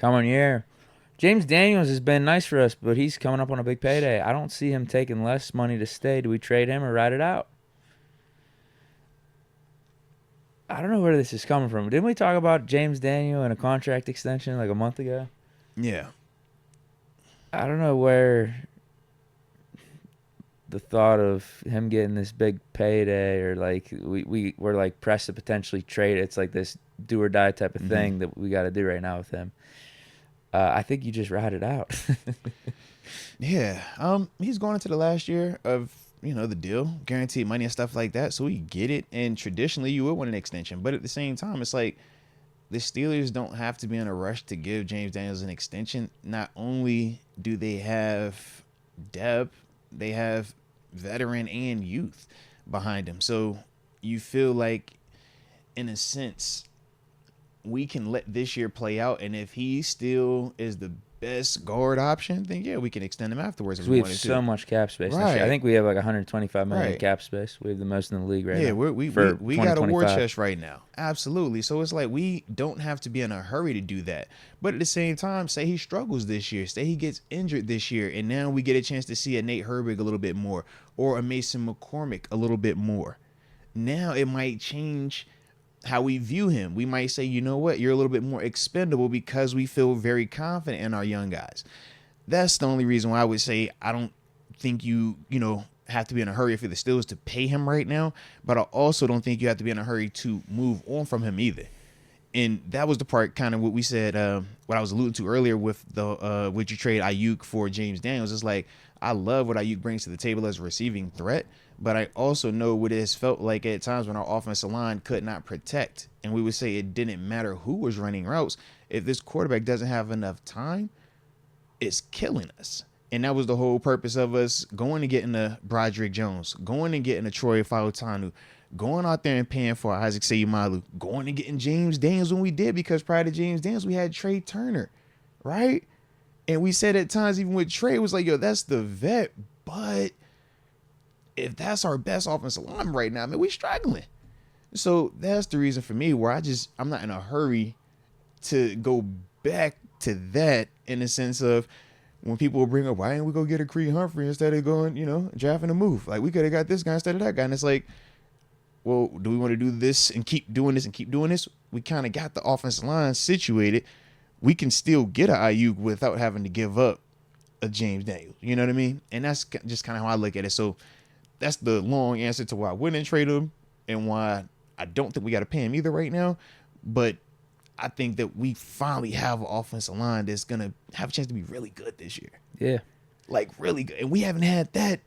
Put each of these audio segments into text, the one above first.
Coming year. James Daniels has been nice for us, but he's coming up on a big payday. I don't see him taking less money to stay. Do we trade him or ride it out? I don't know where this is coming from. Didn't we talk about James Daniel and a contract extension like a month ago? Yeah. I don't know where the thought of him getting this big payday or like we're like pressed to potentially trade. It's like this do or die type of thing that we got to do right now with him. I think you just ride it out. Yeah. He's going into the last year of, the deal, guaranteed money and stuff like that. So we get it. And traditionally you would want an extension. But at the same time, it's like the Steelers don't have to be in a rush to give James Daniels an extension. Not only do they have depth, they have veteran and youth behind him. So you feel like, in a sense, we can let this year play out. And if he still is the best guard option, then yeah, we can extend him afterwards. We have so much cap space. Right. I think we have like 125 million cap space. We have the most in the league right now. Yeah, we got a war chest right now. Absolutely. So it's like we don't have to be in a hurry to do that. But at the same time, say he struggles this year, say he gets injured this year, and now we get a chance to see a Nate Herbig a little bit more or a Mason McCormick a little bit more. Now it might change how we view him. We might say, you know what, you're a little bit more expendable because we feel very confident in our young guys. That's the only reason why I would say I don't think you have to be in a hurry for the Steelers to pay him right now, but I also don't think you have to be in a hurry to move on from him either. And that was the part, kind of what we said, what I was alluding to earlier with the would you trade Ayuk for James Daniels. It's like, I love what Ayuk brings to the table as a receiving threat, but I also know what it has felt like at times when our offensive line could not protect. And we would say it didn't matter who was running routes. If this quarterback doesn't have enough time, it's killing us. And that was the whole purpose of us going and getting a Broderick Jones, going and getting a Troy Fautanu, going out there and paying for Isaac Seumalo, going and getting James Daniels when we did, because prior to James Daniels, we had Trey Turner, right? And we said at times, even with Trey, it was like, yo, that's the vet. But if that's our best offensive line right now, man, we're struggling. So that's the reason for me where I'm not in a hurry to go back to that, in the sense of when people will bring up, why didn't we go get a Creed Humphrey instead of going, drafting a move? Like, we could have got this guy instead of that guy. And it's like, well, do we want to do this and keep doing this and keep doing this? We kind of got the offensive line situated. We can still get an Ayuk without having to give up a James Daniels. You know what I mean? And that's just kind of how I look at it. So that's the long answer to why I wouldn't trade him and why I don't think we got to pay him either right now. But I think that we finally have an offensive line that's going to have a chance to be really good this year. Yeah. Like, really good. And we haven't had that,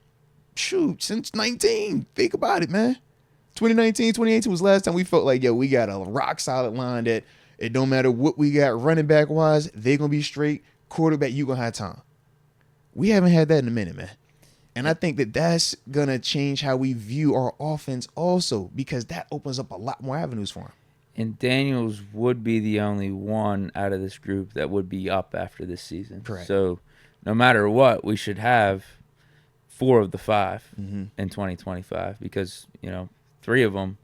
since 19. Think about it, man. 2019, 2018 was the last time we felt like, we got a rock solid line that it don't matter what we got running back wise, they're going to be straight. Quarterback, you going to have time. We haven't had that in a minute, man. And I think that that's going to change how we view our offense also, because that opens up a lot more avenues for him. And Daniels would be the only one out of this group that would be up after this season. Correct. So no matter what, we should have 4 of the 5 in 2025 because, 3 of them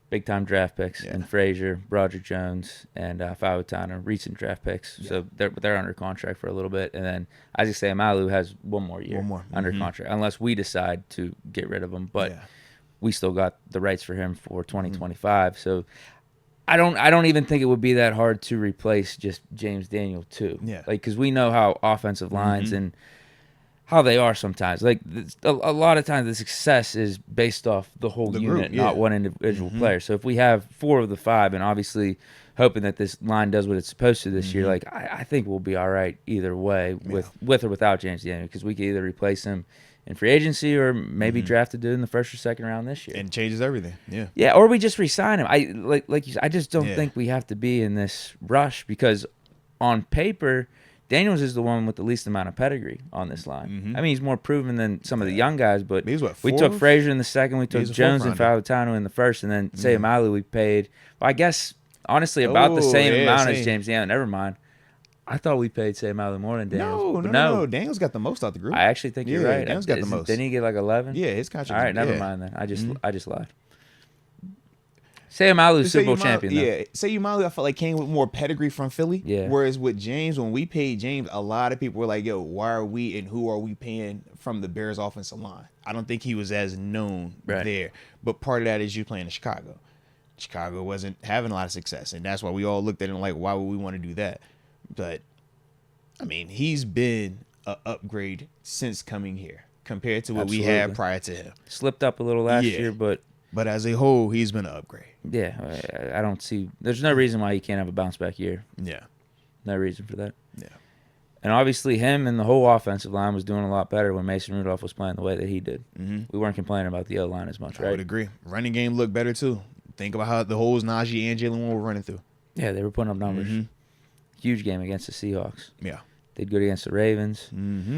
big-time draft picks, and Frazier, Broderick Jones, and Fautanu, recent draft picks. Yeah. So they're under contract for a little bit. And then Isaac Seumalo has one more year under contract, unless we decide to get rid of him. But we still got the rights for him for 2025. So I don't even think it would be that hard to replace just James Daniel too. Yeah. Like, because we know how offensive lines and how they are sometimes. Like, a lot of times the success is based off the whole unit, not one individual player. So if we have 4 of the 5, and obviously hoping that this line does what it's supposed to this year, like, I think we'll be all right either way with or without James Daniel, because we could either replace him in free agency or maybe draft a dude in the 1st or 2nd round this year. And changes everything. Yeah. Yeah, or we just re-sign him. Like you said, I just don't think we have to be in this rush, because on paper, Daniels is the one with the least amount of pedigree on this line. I mean, he's more proven than some of the young guys, but we took Frazier in the 2nd, we took Jones and Fautanu in the 1st, and then Seumalo we paid, well, I guess, honestly, about the same amount as James Daniels. Never mind. I thought we paid Seumalo more than Daniels. No. Daniels got the most out the group. I actually think you're right. Daniels got the most. Didn't he get like 11? Yeah, his contract. All right, never mind then. I just lied. Say Amalu's Super Bowl champion, though. Yeah, say Amalu, I felt like came with more pedigree from Philly. Yeah. Whereas with James, when we paid James, a lot of people were like, yo, why are we and who are we paying from the Bears offensive line? I don't think he was as known there. But part of that is you playing in Chicago. Chicago wasn't having a lot of success, and that's why we all looked at him like, why would we want to do that? But, I mean, he's been an upgrade since coming here compared to what we had prior to him. Slipped up a little last year, but as a whole, he's been an upgrade. Yeah, I don't see. There's no reason why he can't have a bounce back year. Yeah, no reason for that. Yeah, and obviously him and the whole offensive line was doing a lot better when Mason Rudolph was playing the way that he did. Mm-hmm. We weren't complaining about the O-line as much, right? I would agree. Running game looked better too. Think about how the holes Najee and Jalen were running through. Yeah, they were putting up numbers. Mm-hmm. Huge game against the Seahawks. Yeah. Did good against the Ravens. Mm-hmm.